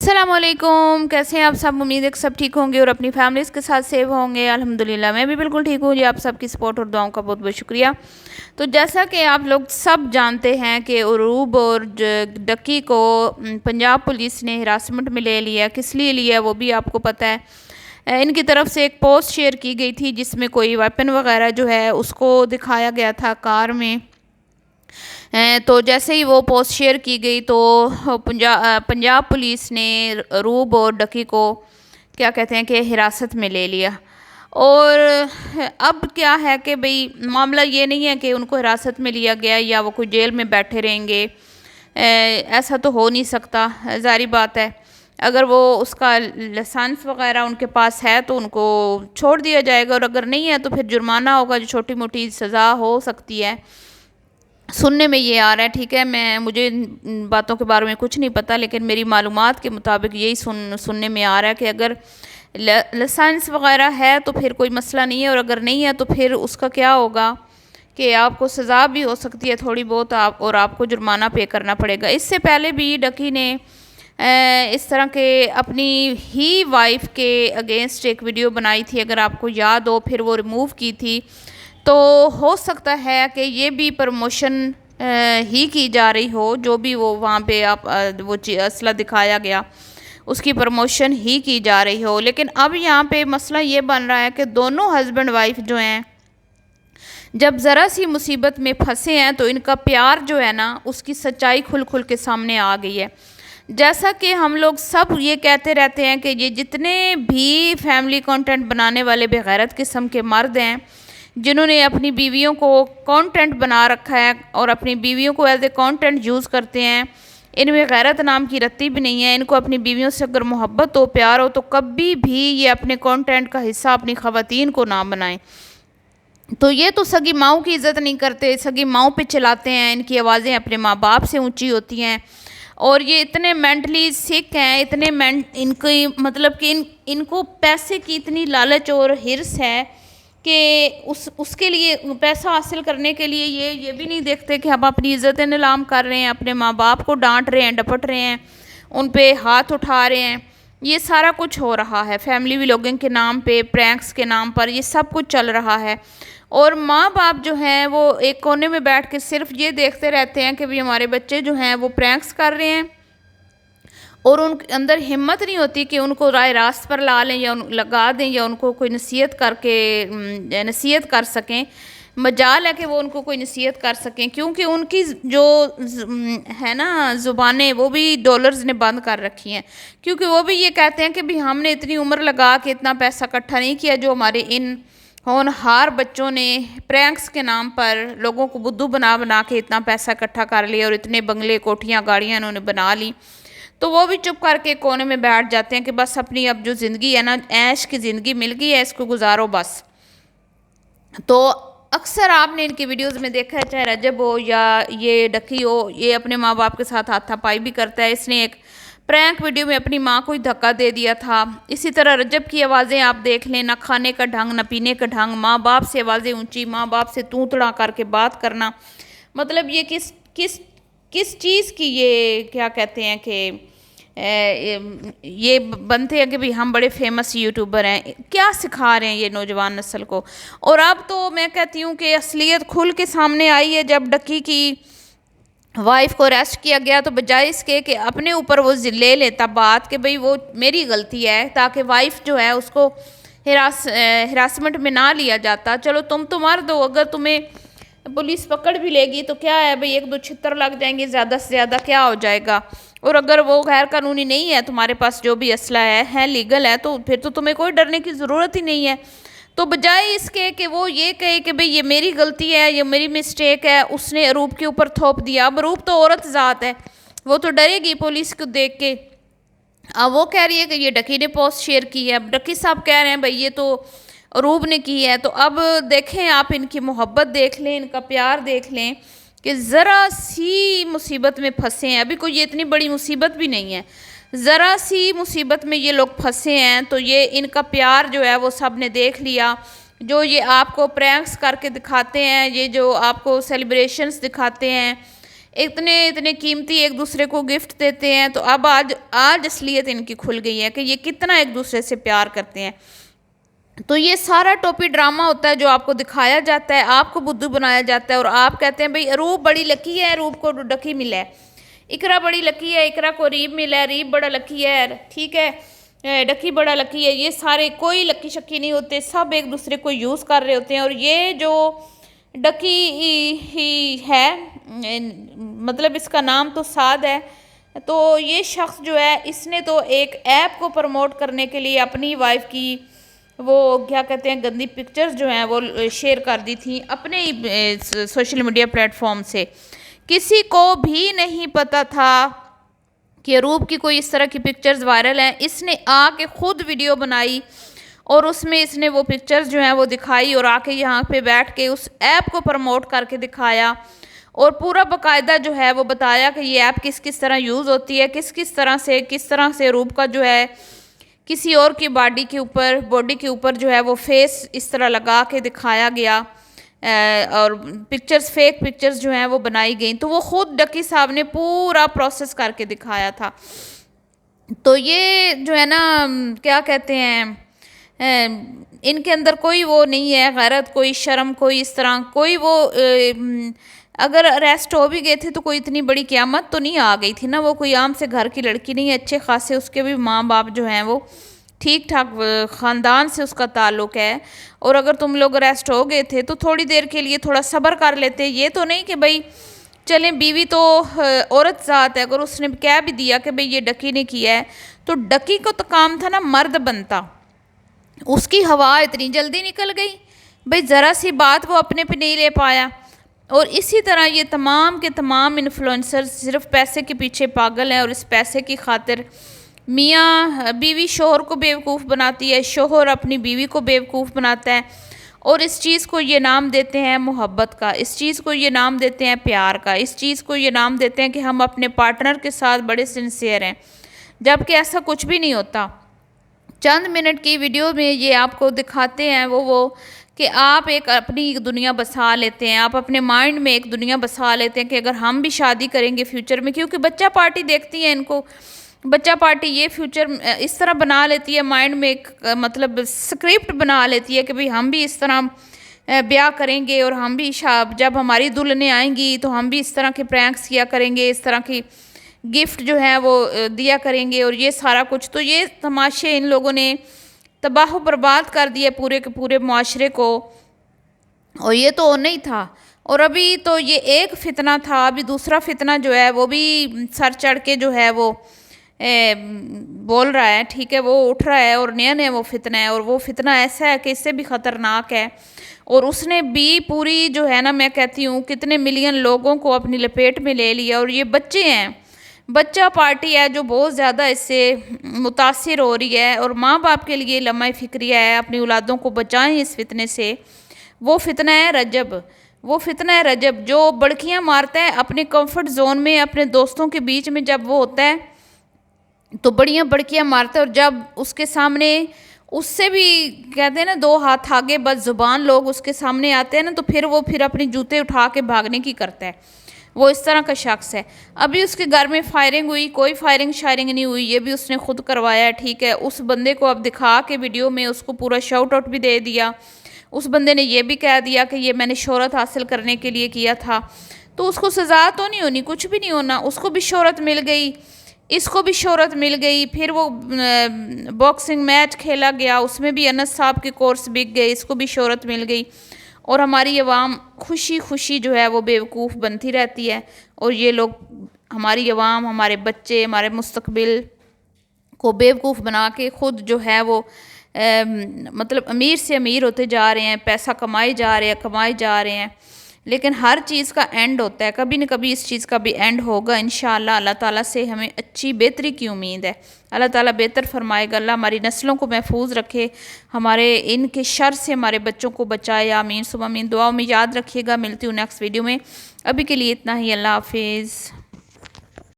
السلام علیکم، کیسے ہیں آپ سب؟ امید ہے کہ سب ٹھیک ہوں گے اور اپنی فیملیز کے ساتھ سیو ہوں گے۔ الحمدللہ میں بھی بالکل ٹھیک ہوں جی۔ آپ سب کی سپورٹ اور دعاؤں کا بہت بہت شکریہ۔ تو جیسا کہ آپ لوگ سب جانتے ہیں کہ عروب اور ڈکی کو پنجاب پولیس نے ہراسمنٹ میں لے لیا۔ کس لیے لیا وہ بھی آپ کو پتہ ہے۔ ان کی طرف سے ایک پوسٹ شیئر کی گئی تھی جس میں کوئی ویپن وغیرہ جو ہے اس کو دکھایا گیا تھا کار میں۔ تو جیسے ہی وہ پوسٹ شیئر کی گئی تو پنجاب پولیس نے عروب اور ڈکی کو کیا کہتے ہیں کہ حراست میں لے لیا۔ اور اب کیا ہے کہ بھئی معاملہ یہ نہیں ہے کہ ان کو حراست میں لیا گیا یا وہ کوئی جیل میں بیٹھے رہیں گے، ایسا تو ہو نہیں سکتا، ظاہری بات ہے۔ اگر وہ اس کا لائسنس وغیرہ ان کے پاس ہے تو ان کو چھوڑ دیا جائے گا، اور اگر نہیں ہے تو پھر جرمانہ ہوگا جو چھوٹی موٹی سزا ہو سکتی ہے۔ سننے میں یہ آ رہا ہے، ٹھیک ہے، مجھے باتوں کے بارے میں کچھ نہیں پتا، لیکن میری معلومات کے مطابق یہی سننے میں آ رہا ہے کہ اگر لائسنس وغیرہ ہے تو پھر کوئی مسئلہ نہیں ہے، اور اگر نہیں ہے تو پھر اس کا کیا ہوگا کہ آپ کو سزا بھی ہو سکتی ہے تھوڑی بہت، اور آپ کو جرمانہ پے کرنا پڑے گا۔ اس سے پہلے بھی ڈکی نے اس طرح کے اپنی ہی وائف کے اگینسٹ ایک ویڈیو بنائی تھی، اگر آپ کو یاد ہو، پھر وہ ریموو کی تھی۔ تو ہو سکتا ہے کہ یہ بھی پروموشن ہی کی جا رہی ہو، جو بھی وہ وہاں پہ وہ اسلحہ دکھایا گیا اس کی پروموشن ہی کی جا رہی ہو۔ لیکن اب یہاں پہ مسئلہ یہ بن رہا ہے کہ دونوں ہسبینڈ وائف جو ہیں جب ذرا سی مصیبت میں پھنسے ہیں تو ان کا پیار جو ہے نا اس کی سچائی کھل کھل کے سامنے آ گئی ہے۔ جیسا کہ ہم لوگ سب یہ کہتے رہتے ہیں کہ یہ جتنے بھی فیملی کانٹینٹ بنانے والے بے غیرت قسم کے مرد ہیں جنہوں نے اپنی بیویوں کو کانٹینٹ بنا رکھا ہے اور اپنی بیویوں کو ایز اے کانٹینٹ یوز کرتے ہیں، ان میں غیرت نام کی رتی بھی نہیں ہے۔ ان کو اپنی بیویوں سے اگر محبت ہو، پیار ہو، تو کبھی بھی یہ اپنے کانٹینٹ کا حصہ اپنی خواتین کو نہ بنائیں۔ تو یہ تو سگی ماؤں کی عزت نہیں کرتے، سگی ماؤں پہ چلاتے ہیں، ان کی آوازیں اپنے ماں باپ سے اونچی ہوتی ہیں، اور یہ اتنے مینٹلی سک ہیں، اتنے ان کی مطلب کہ ان کو پیسے کی اتنی لالچ اور ہرس ہے کہ اس کے لیے پیسہ حاصل کرنے کے لیے یہ بھی نہیں دیکھتے کہ ہم اپنی عزتیں نیلام کر رہے ہیں، اپنے ماں باپ کو ڈانٹ رہے ہیں، ڈپٹ رہے ہیں، ان پہ ہاتھ اٹھا رہے ہیں۔ یہ سارا کچھ ہو رہا ہے فیملی ولاگنگ کے نام پہ، پرینکس کے نام پر، یہ سب کچھ چل رہا ہے۔ اور ماں باپ جو ہیں وہ ایک کونے میں بیٹھ کے صرف یہ دیکھتے رہتے ہیں کہ بھی ہمارے بچے جو ہیں وہ پرینکس کر رہے ہیں، اور ان کے اندر ہمت نہیں ہوتی کہ ان کو راہ راست پر لا لیں یا لگا دیں یا ان کو کوئی نصیحت کر سکیں۔ مجال ہے کہ وہ ان کو کوئی نصیحت کر سکیں، کیونکہ ان کی جو ہے نا زبانیں وہ بھی ڈالرز نے بند کر رکھی ہیں، کیونکہ وہ بھی یہ کہتے ہیں کہ بھی ہم نے اتنی عمر لگا کے اتنا پیسہ اکٹھا نہیں کیا جو ہمارے ان ہونہار بچوں نے پرینکس کے نام پر لوگوں کو بدھو بنا کے اتنا پیسہ اکٹھا کر لیا، اور اتنے بنگلے کوٹھیاں گاڑیاں انہوں نے بنا لی۔ تو وہ بھی چپ کر کے کونے میں بیٹھ جاتے ہیں کہ بس اپنی اب جو زندگی ہے نا، عیش کی زندگی مل گئی ہے، اس کو گزارو بس۔ تو اکثر آپ نے ان کی ویڈیوز میں دیکھا ہے، چاہے رجب ہو یا یہ ڈکی ہو، یہ اپنے ماں باپ کے ساتھ ہاتھا پائی بھی کرتا ہے۔ اس نے ایک پرینک ویڈیو میں اپنی ماں کو ہی دھکا دے دیا تھا۔ اسی طرح رجب کی آوازیں آپ دیکھ لیں، نہ کھانے کا ڈھنگ نہ پینے کا ڈھنگ، ماں باپ سے آوازیں اونچی، ماں باپ سے توں تڑا کر کے بات کرنا، مطلب یہ کس چیز کی یہ کیا کہتے ہیں کہ یہ بنتے ہیں کہ بھی ہم بڑے فیمس یوٹیوبر ہیں۔ کیا سکھا رہے ہیں یہ نوجوان نسل کو؟ اور اب تو میں کہتی ہوں کہ اصلیت کھل کے سامنے آئی ہے۔ جب ڈکی کی وائف کو اریسٹ کیا گیا تو بجائے اس کے کہ اپنے اوپر وہ لے لیتا بات کہ بھئی وہ میری غلطی ہے، تاکہ وائف جو ہے اس کو ہراسمنٹ میں نہ لیا جاتا، چلو تم تو مر دو، اگر تمہیں پولیس پکڑ بھی لے گی تو کیا ہے بھئی، ایک دو چھتر لگ جائیں گے، زیادہ سے زیادہ کیا ہو جائے گا۔ اور اگر وہ غیر قانونی نہیں ہے، تمہارے پاس جو بھی اسلحہ ہے لیگل ہے، تو پھر تو تمہیں کوئی ڈرنے کی ضرورت ہی نہیں ہے۔ تو بجائے اس کے کہ وہ یہ کہے کہ بھئی یہ میری غلطی ہے، یہ میری مسٹیک ہے، اس نے عروب کے اوپر تھوپ دیا۔ اب عروب تو عورت ذات ہے، وہ تو ڈرے گی پولیس کو دیکھ کے۔ اب وہ کہہ رہی ہے کہ یہ ڈکی نے پوسٹ شیئر کی ہے، اب ڈکی صاحب کہہ رہے ہیں بھئی یہ تو عروب نے کی ہے۔ تو اب دیکھیں، آپ ان کی محبت دیکھ لیں، ان کا پیار دیکھ لیں کہ ذرا سی مصیبت میں پھنسے ہیں، ابھی کوئی یہ اتنی بڑی مصیبت بھی نہیں ہے، ذرا سی مصیبت میں یہ لوگ پھنسے ہیں، تو یہ ان کا پیار جو ہے وہ سب نے دیکھ لیا۔ جو یہ آپ کو پرینکس کر کے دکھاتے ہیں، یہ جو آپ کو سیلیبریشنز دکھاتے ہیں، اتنے اتنے قیمتی ایک دوسرے کو گفٹ دیتے ہیں. تو اب آج اصلیت ان کی کھل گئی ہے کہ یہ کتنا ایک دوسرے سے پیار کرتے ہیں. تو یہ سارا ٹوپی ڈرامہ ہوتا ہے جو آپ کو دکھایا جاتا ہے, آپ کو بدھو بنایا جاتا ہے, اور آپ کہتے ہیں بھئی روپ بڑی لکی ہے, روپ کو ڈکی ملا ہے. اقرا بڑی لکی ہے, اقرا کو ریب ملا ہے, ریب بڑا لکی ہے, ٹھیک ہے, ڈکی بڑا لکی ہے. یہ سارے کوئی لکی شکی نہیں ہوتے, سب ایک دوسرے کو یوز کر رہے ہوتے ہیں. اور یہ جو ڈکی ہی ہے, مطلب اس کا نام تو سعد ہے, تو یہ شخص جو ہے اس نے تو ایک ایپ کو پروموٹ کرنے کے لیے اپنی وائف کی وہ کیا کہتے ہیں گندی پکچرز جو ہیں وہ شیئر کر دی تھیں اپنے سوشل میڈیا پلیٹ فارم سے. کسی کو بھی نہیں پتا تھا کہ روپ کی کوئی اس طرح کی پکچرز وائرل ہیں. اس نے آ کے خود ویڈیو بنائی اور اس میں اس نے وہ پکچرز جو ہیں وہ دکھائی, اور آ کے یہاں پہ بیٹھ کے اس ایپ کو پروموٹ کر کے دکھایا, اور پورا باقاعدہ جو ہے وہ بتایا کہ یہ ایپ کس طرح یوز ہوتی ہے, کس طرح سے روپ کا جو ہے کسی اور کی باڈی کے اوپر جو ہے وہ فیس اس طرح لگا کے دکھایا گیا, اور فیک پکچرز جو ہیں وہ بنائی گئیں. تو وہ خود ڈکی صاحب نے پورا پروسیس کر کے دکھایا تھا. تو یہ جو ہے نا کیا کہتے ہیں, ان کے اندر کوئی وہ نہیں ہے غیرت, کوئی شرم, کوئی اس طرح کوئی وہ اگر اریسٹ ہو بھی گئے تھے تو کوئی اتنی بڑی قیامت تو نہیں آ گئی تھی نا. وہ کوئی عام سے گھر کی لڑکی نہیں ہے, اچھے خاصے اس کے بھی ماں باپ جو ہیں وہ ٹھیک ٹھاک خاندان سے اس کا تعلق ہے. اور اگر تم لوگ اریسٹ ہو گئے تھے تو تھوڑی دیر کے لیے تھوڑا صبر کر لیتے. یہ تو نہیں کہ بھئی چلیں بیوی تو عورت ذات ہے, اگر اس نے کہہ بھی دیا کہ بھئی یہ ڈکی نے کیا ہے تو ڈکی کو تو کام تھا نا مرد بنتا. اس کی ہوا اتنی جلدی نکل گئی بھئی, ذرا سی بات وہ اپنے پہ نہیں لے پایا. اور اسی طرح یہ تمام کے تمام انفلوئنسر صرف پیسے کے پیچھے پاگل ہیں, اور اس پیسے کی خاطر میاں بیوی شوہر کو بیوقوف بناتی ہے, شوہر اپنی بیوی کو بیوقوف بناتا ہے, اور اس چیز کو یہ نام دیتے ہیں محبت کا, اس چیز کو یہ نام دیتے ہیں پیار کا, اس چیز کو یہ نام دیتے ہیں کہ ہم اپنے پارٹنر کے ساتھ بڑے سنسیئر ہیں, جبکہ ایسا کچھ بھی نہیں ہوتا. چند منٹ کی ویڈیو میں یہ آپ کو دکھاتے ہیں وہ کہ آپ ایک اپنی ایک دنیا بسا لیتے ہیں, آپ اپنے مائنڈ میں ایک دنیا بسا لیتے ہیں کہ اگر ہم بھی شادی کریں گے فیوچر میں, کیونکہ بچہ پارٹی دیکھتی ہے ان کو, بچہ پارٹی یہ فیوچر اس طرح بنا لیتی ہے مائنڈ میں, ایک مطلب اسکرپٹ بنا لیتی ہے کہ بھئی ہم بھی اس طرح بیاہ کریں گے, اور ہم بھی جب ہماری دلہنیں آئیں گی تو ہم بھی اس طرح کے پرینکس کیا کریں گے, اس طرح کی گفٹ جو ہے وہ دیا کریں گے, اور یہ سارا کچھ. تو یہ تماشے ان لوگوں نے تباہ و برباد کر دیا پورے کے پورے معاشرے کو, اور یہ تو نہیں تھا. اور ابھی تو یہ ایک فتنہ تھا, ابھی دوسرا فتنہ جو ہے وہ بھی سر چڑھ کے جو ہے وہ بول رہا ہے, ٹھیک ہے, وہ اٹھ رہا ہے, اور نیا وہ فتنہ ہے, اور وہ فتنہ ایسا ہے کہ اس سے بھی خطرناک ہے. اور اس نے بھی پوری جو ہے نا, میں کہتی ہوں کتنے ملین لوگوں کو اپنی لپیٹ میں لے لیا. اور یہ بچے ہیں, بچہ پارٹی ہے جو بہت زیادہ اس سے متاثر ہو رہی ہے, اور ماں باپ کے لیے لمحہ فکریہ ہے اپنی اولادوں کو بچائیں اس فتنے سے. وہ فتنہ ہے رجب, وہ فتنہ ہے رجب جو بڑکیاں مارتا ہے اپنے کمفرٹ زون میں, اپنے دوستوں کے بیچ میں جب وہ ہوتا ہے تو بڑیاں بڑکیاں مارتا ہے, اور جب اس کے سامنے اس سے بھی کہتے ہیں نا دو ہاتھ آگے بد زبان لوگ اس کے سامنے آتے ہیں نا, تو پھر اپنی جوتے اٹھا کے بھاگنے کی کرتا ہے. وہ اس طرح کا شخص ہے. ابھی اس کے گھر میں فائرنگ ہوئی, کوئی فائرنگ شائرنگ نہیں ہوئی, یہ بھی اس نے خود کروایا, ٹھیک ہے. اس بندے کو اب دکھا کے ویڈیو میں اس کو پورا شاؤٹ آؤٹ بھی دے دیا. اس بندے نے یہ بھی کہہ دیا کہ یہ میں نے شہرت حاصل کرنے کے لیے کیا تھا. تو اس کو سزا تو نہیں ہونی, کچھ بھی نہیں ہونا. اس کو بھی شہرت مل گئی, اس کو بھی شہرت مل گئی. پھر وہ باکسنگ میچ کھیلا گیا, اس میں بھی انس صاحب کے کورس بک گئے, اس کو بھی شہرت مل گئی. اور ہماری عوام خوشی خوشی جو ہے وہ بیوقوف بنتی رہتی ہے. اور یہ لوگ ہماری عوام, ہمارے بچے, ہمارے مستقبل کو بیوقوف بنا کے خود جو ہے وہ مطلب امیر سے امیر ہوتے جا رہے ہیں, پیسہ کمائے جا رہے ہیں. لیکن ہر چیز کا اینڈ ہوتا ہے, کبھی نہ کبھی اس چیز کا بھی اینڈ ہوگا انشاءاللہ. اللہ تعالیٰ سے ہمیں اچھی بہتری کی امید ہے. اللہ تعالیٰ بہتر فرمائے گا. اللہ ہماری نسلوں کو محفوظ رکھے, ہمارے ان کے شر سے ہمارے بچوں کو بچائے. آمین ثم آمین. دعاؤں میں یاد رکھیے گا. ملتی ہوں نیکسٹ ویڈیو میں. ابھی کے لیے اتنا ہی. اللہ حافظ.